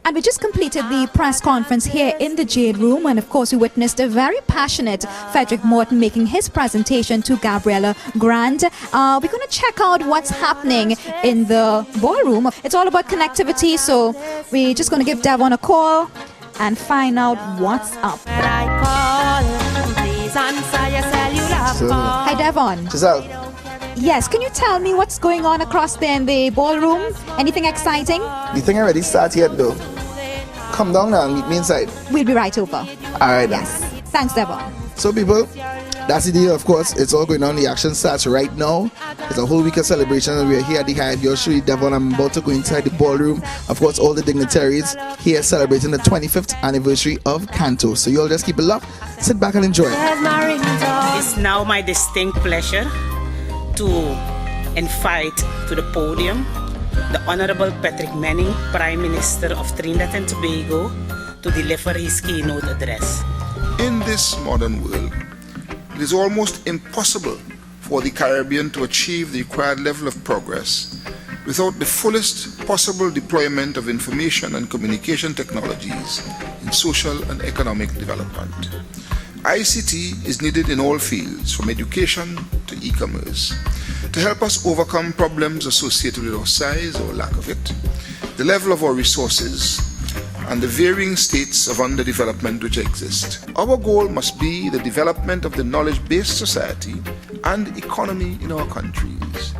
And we just completed the press conference here in the Jade Room, and of course we witnessed a very passionate Frederick Morton making his presentation to Gabriella Grant. We're going to check out what's happening in the ballroom. It's all about connectivity, so we're just going to give Devon a call and find out what's up. Hi Devon. Giselle. Yes, can you tell me what's going on across there in the ballroom? Anything exciting? The thing already started yet though. Come down now and meet me inside. We'll be right over. Alright. Yes. Thanks, Devon. So people, that's the deal, of course. It's all going on. The action starts right now. It's a whole week of celebration and we're here at the Hive. You'll show you Devon. I'm about to go inside the ballroom. Of course, all the dignitaries here celebrating the 25th anniversary of Canto. So you'll just keep it locked. Sit back and enjoy. It's now my distinct pleasure to invite to the podium the Honorable Patrick Manning, Prime Minister of Trinidad and Tobago, to deliver his keynote address. In this modern world, it is almost impossible for the Caribbean to achieve the required level of progress without the fullest possible deployment of information and communication technologies in social and economic development. ICT is needed in all fields, from education to e-commerce, to help us overcome problems associated with our size or lack of it, the level of our resources, and the varying states of underdevelopment which exist. Our goal must be the development of the knowledge-based society and economy in our countries.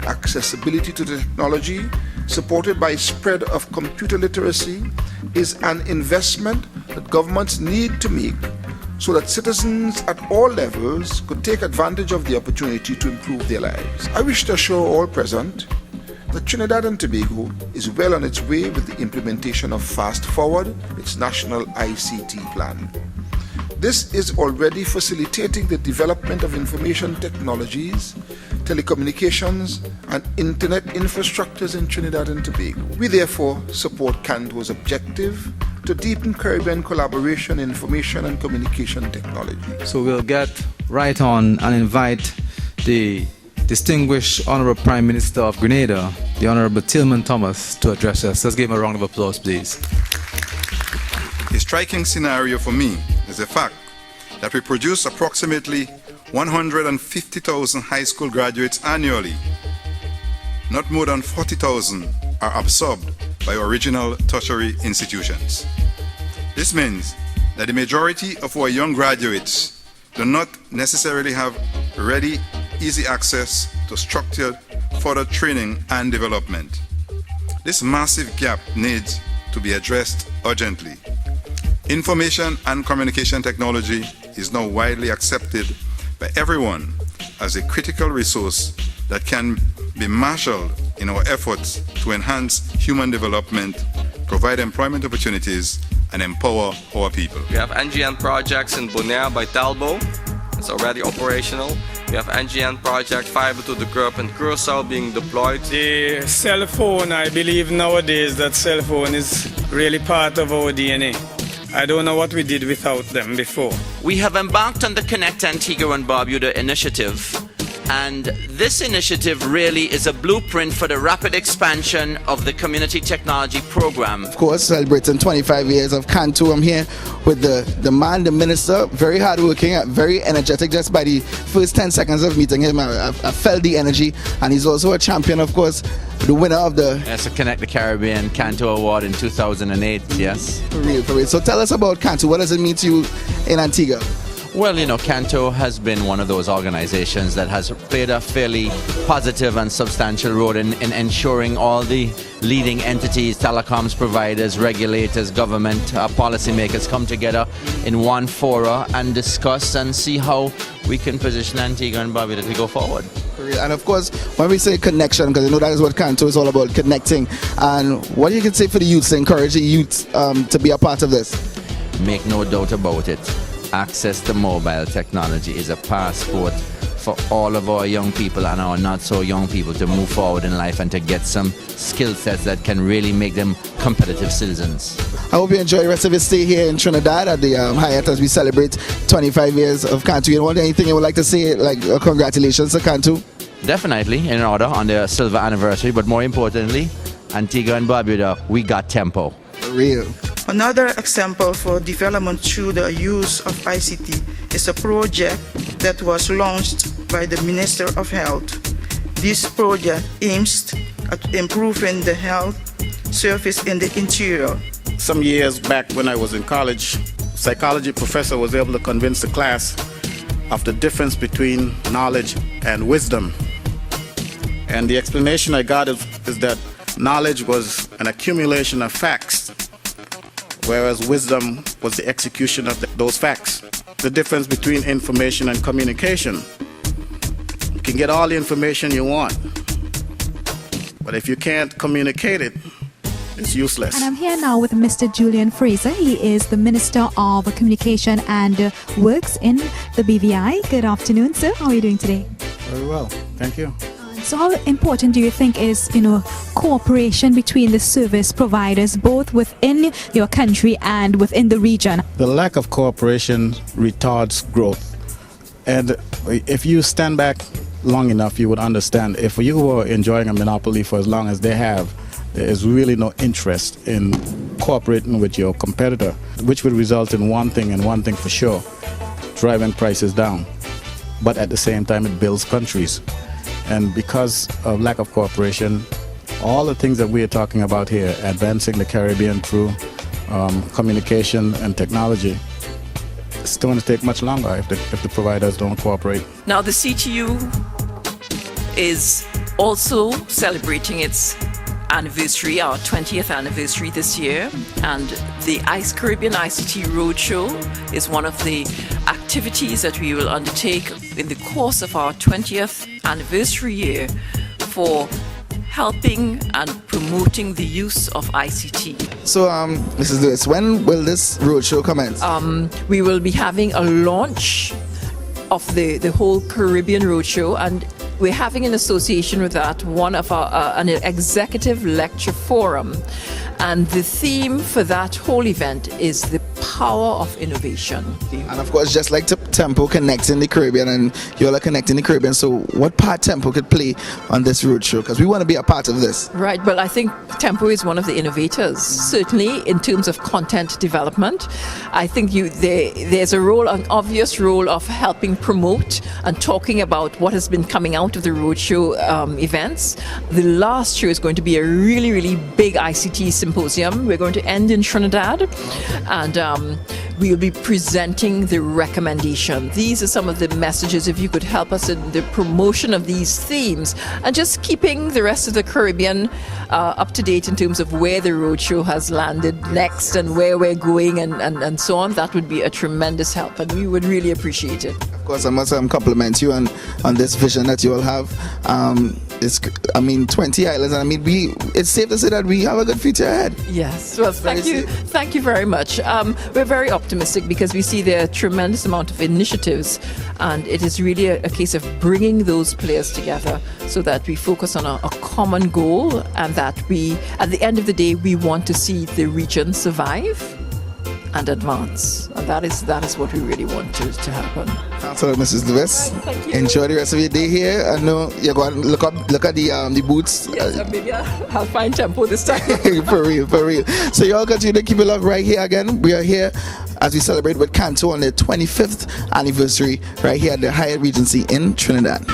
Accessibility to the technology, supported by spread of computer literacy, is an investment that governments need to make so that citizens at all levels could take advantage of the opportunity to improve their lives. I wish to assure all present that Trinidad and Tobago is well on its way with the implementation of Fast Forward, its national ICT plan. This is already facilitating the development of information technologies, telecommunications, and internet infrastructures in Trinidad and Tobago. We therefore support Canto's objective to deepen Caribbean collaboration in information and communication technology. So we'll get right on and invite the distinguished Honorable Prime Minister of Grenada, the Honorable Tillman Thomas, to address us. Let's give him a round of applause, please. A striking scenario for me is the fact that we produce approximately 150,000 high school graduates annually. Not more than 40,000 are absorbed by original tertiary institutions. This means that the majority of our young graduates do not necessarily have ready, easy access to structured further training and development. This massive gap needs to be addressed urgently. Information and communication technology is now widely accepted by everyone as a critical resource that can be marshaled in our efforts to enhance human development, provide employment opportunities, and empower our people. We have NGN projects in Bonaire by Talbot. It's already operational. We have NGN project fiber to the curb in Curacao being deployed. The cell phone, I believe nowadays that cell phone is really part of our DNA. I don't know what we did without them before. We have embarked on the Connect Antigua and Barbuda initiative, and this initiative really is a blueprint for the rapid expansion of the community technology program. Of course, celebrating 25 years of Canto. I'm here with the man, the minister, very hardworking, very energetic. Just by the first 10 seconds of meeting him, I felt the energy, and he's also a champion, of course, the winner of the Connect the Caribbean Canto Award in 2008, yes. For real. So tell us about Canto. What does it mean to you in Antigua? Well, you know, Canto has been one of those organizations that has played a fairly positive and substantial role in ensuring all the leading entities, telecoms providers, regulators, government, policymakers come together in one fora and discuss and see how we can position Antigua and Barbuda to go forward. And of course, when we say connection, because you know that is what Canto is all about, connecting. And what you can say for the youth, to encourage the youth to be a part of this? Make no doubt about it. Access to mobile technology is a passport for all of our young people and our not so young people to move forward in life and to get some skill sets that can really make them competitive citizens. I hope you enjoy the rest of your stay here in Trinidad at the Hyatt as we celebrate 25 years of Canto. You want anything you would like to say, like congratulations to Canto? Definitely, in order on their silver anniversary, but more importantly, Antigua and Barbuda, we got tempo. For real. Another example for development through the use of ICT is a project that was launched by the Minister of Health. This project aims at improving the health service in the interior. Some years back when I was in college, psychology professor was able to convince the class of the difference between knowledge and wisdom. And the explanation I got is that knowledge was an accumulation of facts, whereas wisdom was the execution of those facts. The difference between information and communication. You can get all the information you want, but if you can't communicate it, it's useless. And I'm here now with Mr. Julian Fraser. He is the Minister of Communication and works in the BVI. Good afternoon, sir. How are you doing today? Very well, thank you. So how important do you think is, cooperation between the service providers, both within your country and within the region? The lack of cooperation retards growth. And if you stand back long enough, you would understand if you were enjoying a monopoly for as long as they have, there is really no interest in cooperating with your competitor, which will result in one thing and one thing for sure, driving prices down. But at the same time, it builds countries. And because of lack of cooperation, all the things that we are talking about here, advancing the Caribbean through communication and technology, it's going to take much longer if the providers don't cooperate. Now the CTU is also celebrating its anniversary, our 20th anniversary this year, and the Caribbean ICT Roadshow is one of the activities that we will undertake in the course of our 20th anniversary year for helping and promoting the use of ICT. So, Mrs. Lewis, when will this roadshow commence? We will be having a launch of the whole Caribbean Roadshow, and we're having in association with that one of an executive lecture forum, and the theme for that whole event is the power of innovation. And of course, just like Tempo connects in the Caribbean and you all are connecting the Caribbean, so what part Tempo could play on this roadshow? Because we want to be a part of this. Right, well, I think Tempo is one of the innovators, certainly in terms of content development. I think there's an obvious role of helping promote and talking about what has been coming out of the roadshow events. The last show is going to be a really, really big ICT symposium. We're going to end in Trinidad, and we will be presenting the recommendation. These are some of the messages. If you could help us in the promotion of these themes and just keeping the rest of the Caribbean up to date in terms of where the roadshow has landed next and where we're going and so on, that would be a tremendous help, and we would really appreciate it. Of course, I must compliment you on this vision that you all have. 20 islands, and it's safe to say that we have a good future ahead. Yes, well, thank you very much. We're very optimistic because we see there are a tremendous amount of initiatives, and it is really a case of bringing those players together so that we focus on a common goal, and that we, at the end of the day, we want to see the region survive and advance, and that is what we really want to happen. So, Mrs. Lewis, enjoy the rest of your day here. I know you're going to look at the booths. Yes, maybe I'll find Tempo this time. for real. So you all continue to keep it up right here again. We are here as we celebrate with Canto on their 25th anniversary right here at the Hyatt Regency in Trinidad.